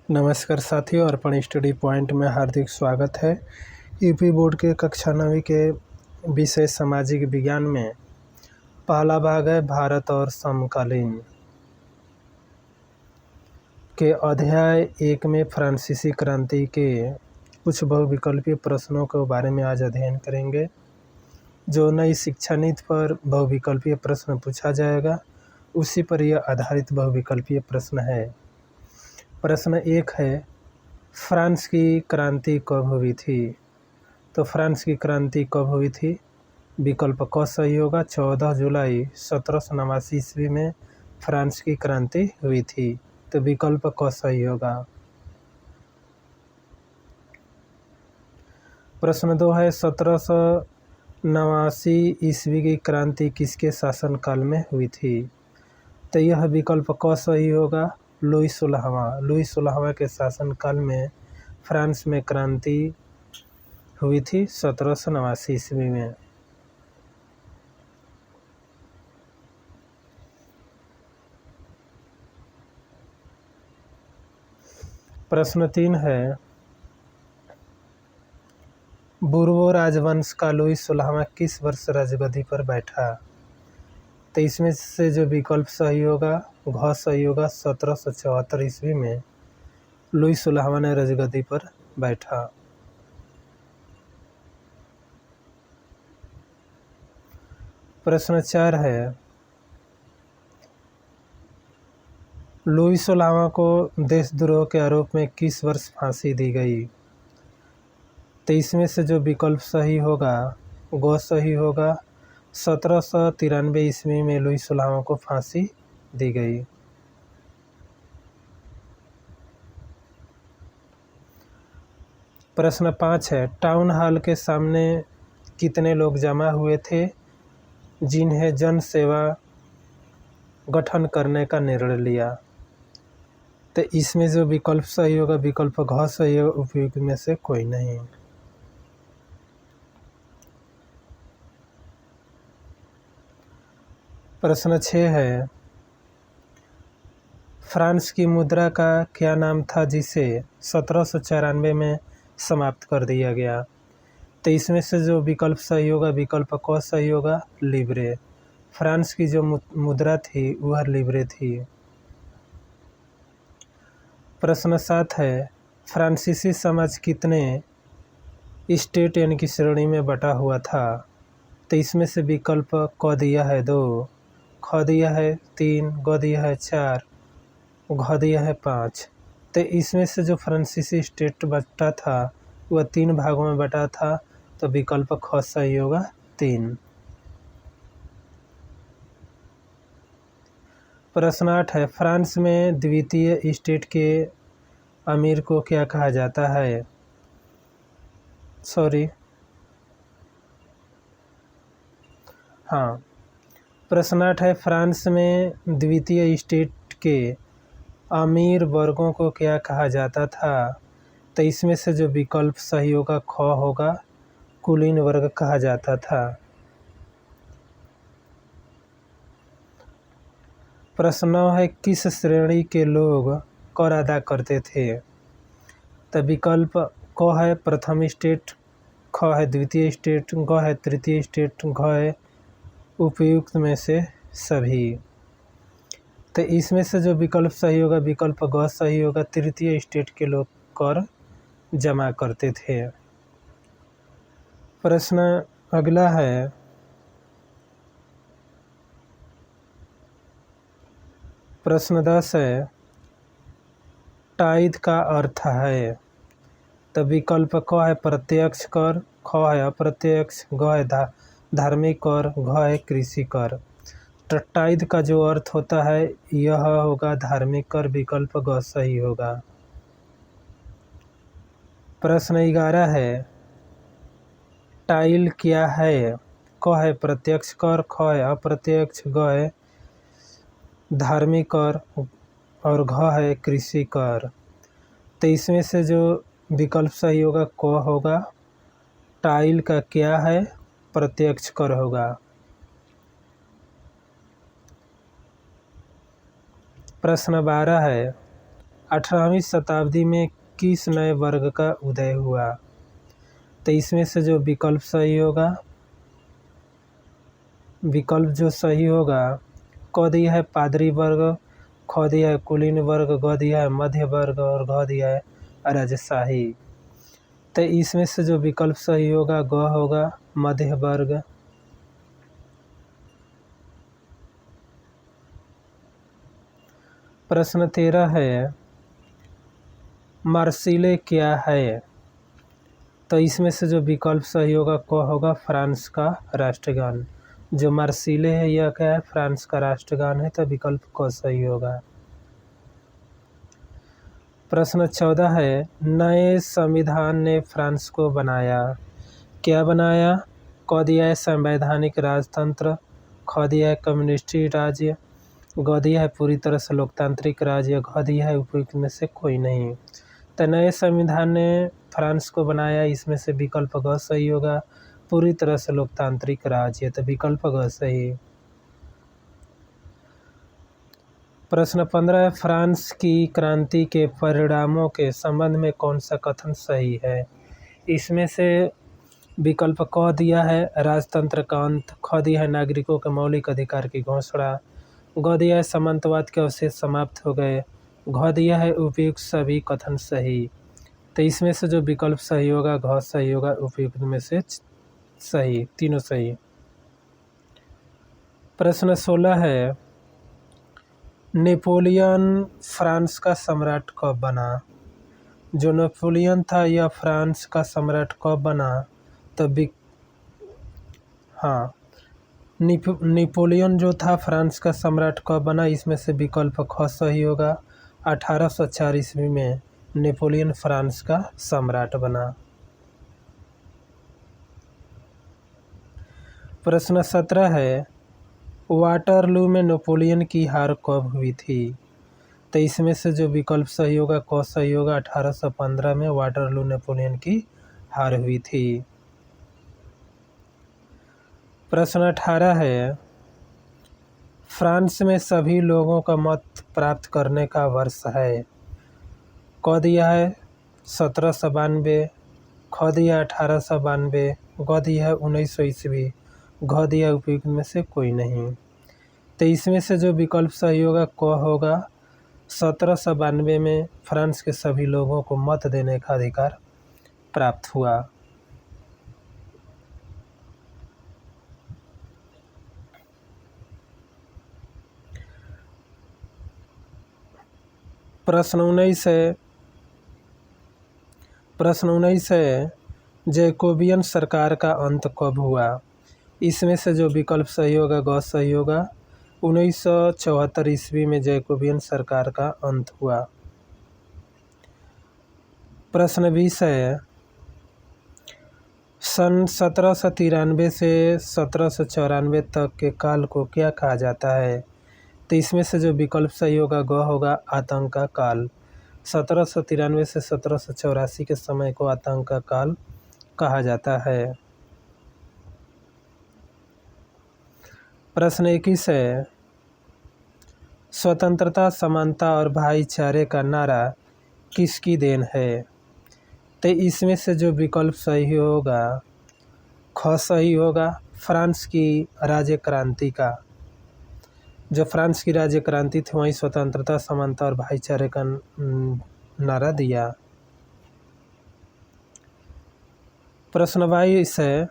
नमस्कार साथियों, अर्पण study point में हार्दिक स्वागत है। यूपी बोर्ड के कक्षा 9वीं के विषय सामाजिक विज्ञान में पहला भाग है भारत और समकालीन के अध्याय 1 में फ्रांसीसी क्रांति के कुछ बहुविकल्पीय प्रश्नों के बारे में आज अध्ययन करेंगे। जो नई शिक्षा नीति पर बहुविकल्पीय प्रश्न पूछा जाएगा उसी पर यह आधारित बहुविकल्पीय प्रश्न है। प्रश्न 1 है, फ्रांस की क्रांति कब हुई थी? तो फ्रांस की क्रांति कब हुई थी? विकल्प क सही होगा। 14 जुलाई 1789 ईस्वी में फ्रांस की क्रांति हुई थी, तो विकल्प क सही होगा। प्रश्न 2 है, 1789 ईस्वी की क्रांति किसके शासनकाल में हुई थी? तो यह विकल्प क सही होगा। लुई 16वां के शासनकाल में फ्रांस में क्रांति हुई थी 1789 ईस्वी में। प्रश्न 3 है, बुर्बो राजवंश का लुई 16वां किस वर्ष राजगद्दी पर बैठा? तो इसमें से जो विकल्प सही होगा घ सही होगा। 1774 ईस्वी में लुई 16वां ने राजगद्दी पर बैठा। प्रश्न 4 है, लुई 16वां को देशद्रोह के आरोप में किस वर्ष फांसी दी गई? तो इसमें से जो विकल्प सही होगा ग सही होगा। 1793 ईस्वी में लुई 16वां को फांसी दी गई। प्रश्न 5 है, टाउन हॉल के सामने कितने लोग जमा हुए थे जिन्हें जन सेवा गठन करने का निर्णय लिया? तो इसमें जो विकल्प सही होगा विकल्प घ सही होगा, उपयुक्त में से कोई नहीं। प्रश्न 6 है, फ्रांस की मुद्रा का क्या नाम था जिसे 1794 में समाप्त कर दिया गया? तो इसमें से जो विकल्प सही होगा विकल्प क सही होगा, लिब्रे। फ्रांस की जो मुद्रा थी वह लिब्रे थी। प्रश्न 7 है, फ्रांसीसी समाज कितने स्टेट यानी कि श्रेणी में बटा हुआ था? तो इसमें से विकल्प क दिया है 2, ख दिया है 3, ग दिया है 4, घ दिया है 5। तो इसमें से जो फ्रांसीसी स्टेट बटा था वह 3 भागों में बटा था, तो विकल्प ख सही होगा 3। प्रश्न 8 है, फ्रांस में द्वितीय स्टेट के अमीर को क्या कहा जाता है? प्रश्न 8 है, फ्रांस में द्वितीय स्टेट के अमीर वर्गों को क्या कहा जाता था? तो इसमें से जो विकल्प सही होगा ख होगा, कुलीन वर्ग कहा जाता था। प्रश्न 9 है, किस श्रेणी के लोग कर अदा करते थे? तो विकल्प क है प्रथम स्टेट, ख है द्वितीय स्टेट, ग है तृतीय स्टेट, घ है उपयुक्त में से सभी। तो इसमें से जो विकल्प सही होगा विकल्प ग सही होगा। तृतीय स्टेट के लोग कर जमा करते थे। प्रश्न अगला है, प्रश्न 10 है, टाइद का अर्थ है? तो विकल्प क है प्रत्यक्ष कर, ख है अप्रत्यक्ष, ग है धार्मिक कर, घ है कृषि कर। तो टाइद का जो अर्थ होता है यह होगा धार्मिक कर, विकल्प ग सही होगा। प्रश्न 11 है, टाइल क्या है? क है प्रत्यक्ष कर, ख है अप्रत्यक्ष, ग है धार्मिक कर और घ है कृषि कर। तो इसमें से जो विकल्प सही होगा क होगा। टाइल का क्या है? प्रत्यक्ष कर होगा। प्रश्न 12 है, 18वीं शताब्दी में किस नए वर्ग का उदय हुआ? तो इसमें से जो विकल्प सही होगा, विकल्प जो सही होगा, क दिया है पादरी वर्ग, ख दिया है कुलीन वर्ग, ग दिया है मध्य वर्ग और घ दिया है राजशाही। तो इसमें से जो विकल्प सही होगा ग होगा, मध्य वर्ग। प्रश्न 13 है, मार्सिले क्या है? तो इसमें से जो विकल्प सही होगा क होगा, फ्रांस का राष्ट्रगान। जो मार्सिले है यह क्या है? फ्रांस का राष्ट्रगान है, तो विकल्प क सही होगा। प्रश्न 14 है, नए संविधान ने फ्रांस को बनाया, क्या बनाया? क दिया है संवैधानिक राजतंत्र, ख दिया है कम्युनिस्टी राज्य, ग दिया है पूरी तरह से लोकतांत्रिक राज्य, घ दिया है उपयुक्त में से कोई नहीं। तो नए संविधान ने फ्रांस को बनाया, इसमें से विकल्प ग सही होगा, पूरी तरह से लोकतांत्रिक राज्य, तो विकल्प ग सही। प्रश्न 15 है, फ्रांस की क्रांति के परिणामों के संबंध में कौन सा कथन सही है? इसमें से विकल्प क दिया है राजतंत्र का अंत, ख दिया है नागरिकों के मौलिक अधिकार की घोषणा, ग दिया है सामंतवाद के अवशेष समाप्त हो गए, घ दिया है उपयुक्त सभी कथन सही। तो इसमें से जो विकल्प सही होगा घ सही होगा, उपयुक्त में से सही, तीनों सही। प्रश्न 16 है, नेपोलियन फ्रांस का सम्राट कब बना? जो नेपोलियन था यह फ्रांस का सम्राट कब बना? तो नेपोलियन जो था फ्रांस का सम्राट कब बना? इसमें से विकल्प ख सही होगा, 1804 ईस्वी में नेपोलियन फ्रांस का सम्राट बना। प्रश्न 17 है, वाटरलू में नेपोलियन की हार कब हुई थी? तो इसमें से जो विकल्प सही होगा क सही होगा, 1815 में वाटरलू नेपोलियन की हार हुई थी। प्रश्न 18 है, फ्रांस में सभी लोगों का मत प्राप्त करने का वर्ष है, क दिया है 1792, ख दिया 1892, ग दिया है 1900 ईस्वी, घ दिया उपयुक्त में से कोई नहीं। तो इसमें से जो विकल्प सही होगा क होगा, 1792 में फ्रांस के सभी लोगों को मत देने का अधिकार प्राप्त हुआ। प्रश्न 19 है, जैकोबियन सरकार का अंत कब हुआ? इसमें से जो विकल्प सही होगा ग सही होगा, 1974 ईस्वी में जैकोबियन सरकार का अंत हुआ। प्रश्न 20 है, सन 1793 से 1794 तक के काल को क्या कहा जाता है? तो इसमें से जो विकल्प सही होगा ग होगा, आतंक का काल। 1793 से 1784 के समय को आतंक का काल कहा जाता है। प्रश्न 21 है, स्वतंत्रता, समानता और भाईचारे का नारा किसकी देन है? तो इसमें से जो विकल्प सही होगा ख सही होगा, फ्रांस की राज्य क्रांति का। जो फ्रांस की राज्य क्रांति थी वहीं स्वतंत्रता, समानता और भाईचारे का नारा दिया। प्रश्न 22 है,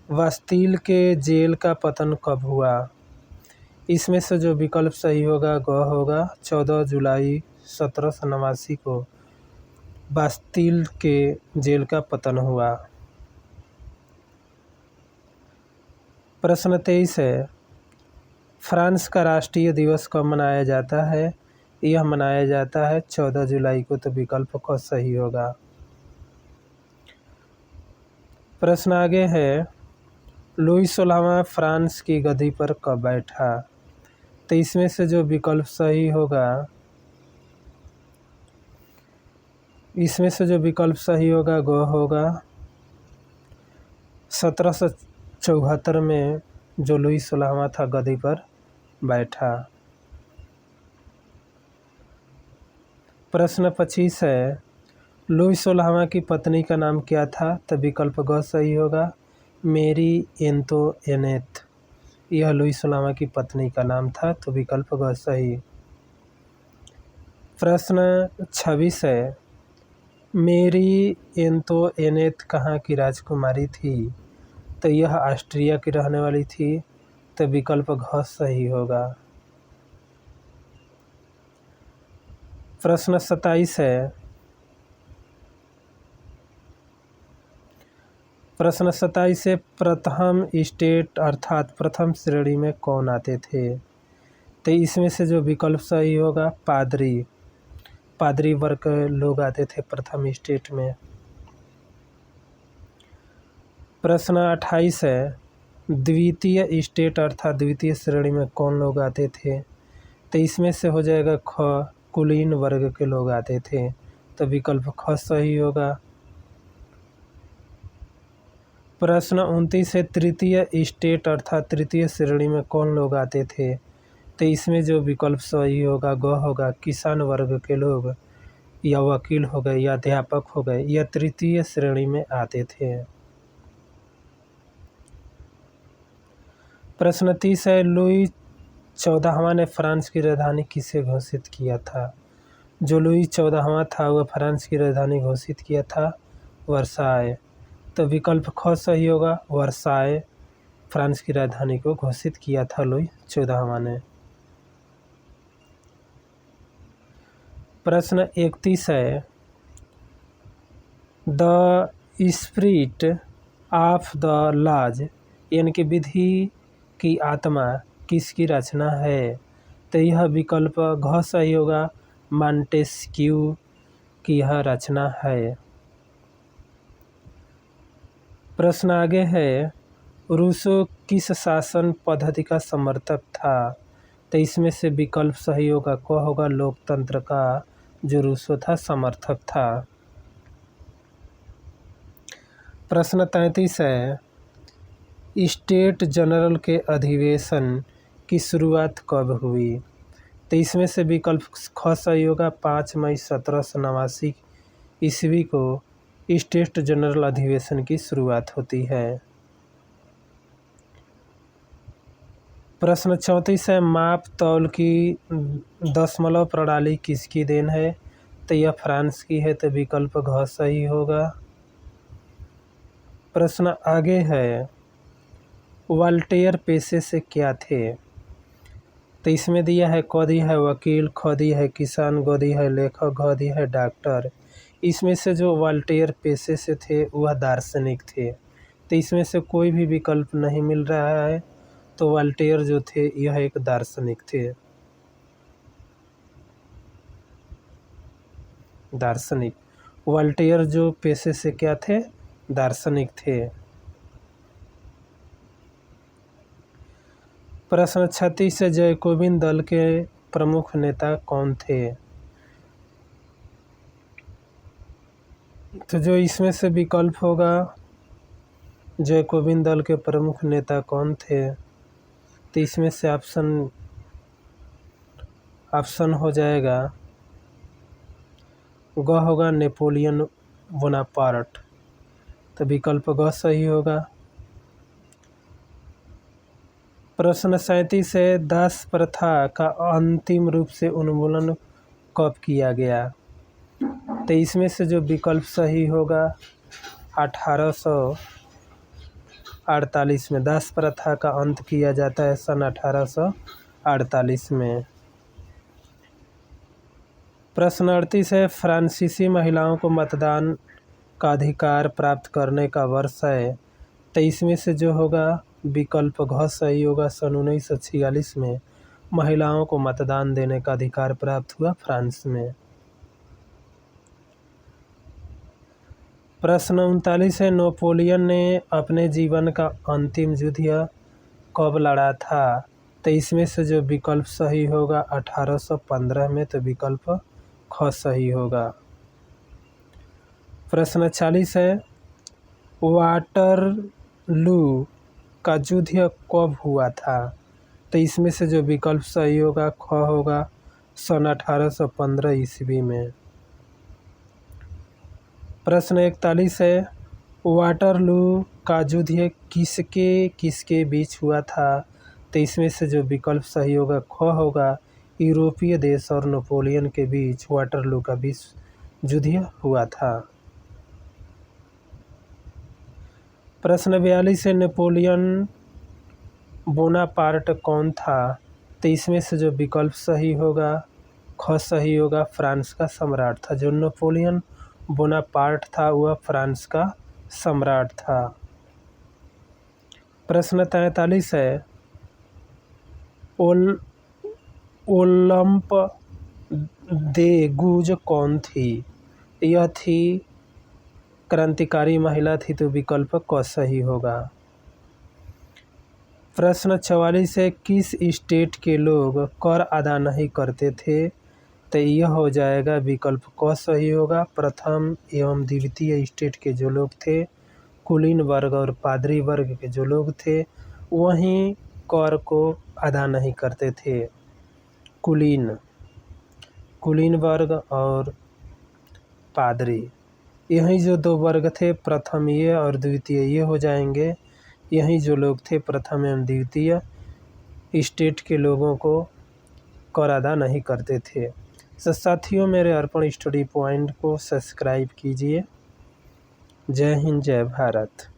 बास्तील के जेल का पतन कब हुआ? इसमें से जो विकल्प सही होगा ग होगा, 14 जुलाई 1789 को बास्तील के जेल का पतन हुआ। प्रश्न 23 है, फ्रांस का राष्ट्रीय दिवस कब मनाया जाता है? यह मनाया जाता है 14 जुलाई को, तो विकल्प क सही होगा। प्रश्न आगे है, लुई 16वां फ्रांस की गद्दी पर कब बैठा? तो इसमें से जो विकल्प सही होगा, इसमें से जो विकल्प सही होगा ग होगा, 1774 में जो लुई 16वां था गद्दी पर बैठा। प्रश्न 25 है, लुई 16वां की पत्नी का नाम क्या था? तो विकल्प ग सही होगा, मेरी एंतोइनेट। यह लुई 16वां की पत्नी का नाम था, तो विकल्प ग सही। प्रश्न 26 है, मेरी एंतोइनेट कहाँ की राजकुमारी थी? तो यह ऑस्ट्रिया की रहने वाली थी, तो विकल्प घ सही होगा। प्रश्न 27 है, प्रश्न 27 से प्रथम स्टेट अर्थात प्रथम श्रेणी में कौन आते थे? तो इसमें से जो विकल्प सही होगा, पादरी वर्ग के लोग आते थे प्रथम स्टेट में। प्रश्न 28 है, द्वितीय स्टेट अर्थात द्वितीय श्रेणी में कौन लोग आते थे? तो इसमें से हो जाएगा ख, कुलीन वर्ग के लोग आते थे, तो विकल्प ख सही होगा। प्रश्न 29 है, तृतीय स्टेट अर्थात तृतीय श्रेणी में कौन लोग आते थे? तो इसमें जो विकल्प सही होगा ग होगा, किसान वर्ग के लोग या वकील हो गए या अध्यापक हो गए, यह तृतीय श्रेणी में आते थे। प्रश्न 30 है, लुई 14वां ने फ्रांस की राजधानी किसे घोषित किया था? जो लुई 14वां था वह फ्रांस की राजधानी घोषित किया था वर्साय, तो विकल्प ख सही होगा, वर्साय फ्रांस की राजधानी को घोषित किया था लुई 14वां ने। प्रश्न 31 है, the spirit of the laws यानी कि विधि की आत्मा किसकी रचना है? तो यह विकल्प घ सही होगा, मॉन्टेस्क्यू की यह रचना है। प्रश्न आगे है, रूसो किस शासन पद्धति का समर्थक था? तो इसमें से विकल्प सही होगा, क होगा, लोकतंत्र का जो रूसो था समर्थक था। प्रश्न 33 है, स्टेट जनरल के अधिवेशन की शुरुआत कब हुई? तो इसमें से विकल्प ख सही होगा, 5 मई 1789 ईस्वी को स्टेट जनरल अधिवेशन की शुरुआत होती है। प्रश्न 34 है, माप तौल की दशमलव प्रणाली किसकी देन है? तो यह फ्रांस की है, तो विकल्प घ सही होगा। प्रश्न आगे है, वॉल्टेयर पेशे से क्या थे? तो इसमें दिया है क दिया है वकील, ख दिया है किसान, ग दिया है लेखक, घ दिया है डॉक्टर। इसमें से जो वॉल्टेयर पेशे से थे वह दार्शनिक थे, तो इसमें से कोई भी विकल्प नहीं मिल रहा है, तो वॉल्टेयर जो थे यह एक दार्शनिक थे। दार्शनिक वॉल्टेयर जो पेशे से क्या थे? दार्शनिक थे। प्रश्न 36 से जैकोबिन दल के प्रमुख नेता कौन थे? तो जो इसमें से विकल्प होगा, जैकोबिन दल के प्रमुख नेता कौन थे? तो इसमें से ऑप्शन हो जाएगा, ग होगा, नेपोलियन बोनापार्ट, तो विकल्प ग सही होगा। प्रश्न 37 है, दास प्रथा का अंतिम रूप से उन्मूलन कब किया गया? तो इसमें से जो विकल्प सही होगा, 1848 में दास प्रथा का अंत किया जाता है, सन 1848 में। प्रश्न 38 है, फ्रांसीसी महिलाओं को मतदान का अधिकार प्राप्त करने का वर्ष है? तो इसमें से जो होगा विकल्प घ सही होगा, सन 1946 में महिलाओं को मतदान देने का अधिकार प्राप्त हुआ फ्रांस में। प्रश्न 39 है, नेपोलियन ने अपने जीवन का अंतिम युद्ध कब लड़ा था? तो इसमें से जो विकल्प सही होगा 1815 में, तो विकल्प ख सही होगा। प्रश्न 40 है, वाटरलू का युद्ध कब हुआ था? तो इसमें से जो विकल्प सही होगा ख होगा, सन 1815 ईस्वी में। प्रश्न 41 है, वाटरलू का युद्ध किसके किसके बीच हुआ था? तो इसमें से जो विकल्प सही होगा ख होगा, यूरोपीय देश और नेपोलियन के बीच वाटरलू का विश्व युद्ध हुआ था। प्रश्न 42 है, नेपोलियन बोनापार्ट कौन था? तो इसमें से जो विकल्प सही होगा ख सही होगा, फ्रांस का सम्राट था। जो नेपोलियन बोनापार्ट था वह फ्रांस का सम्राट था। प्रश्न 43 है, ओलंप दे गूज कौन थी? यह थी क्रांतिकारी महिला थी, तो विकल्प क सही होगा। प्रश्न 44 है, किस स्टेट के लोग कर अदा नहीं करते थे? तो यह हो जाएगा विकल्प क सही होगा, प्रथम एवं द्वितीय स्टेट के जो लोग थे, कुलीन वर्ग और पादरी वर्ग के जो लोग थे, वहीं कर को अदा नहीं करते थे। कुलीन वर्ग और पादरी, यही जो दो वर्ग थे, प्रथम ये और द्वितीय ये हो जाएंगे। यही जो लोग थे प्रथम एवं द्वितीय स्टेट के लोगों को कर अदा नहीं करते थे। तो साथियों, मेरे अर्पण स्टडी पॉइंट को सब्सक्राइब कीजिए। जय हिंद, जय भारत।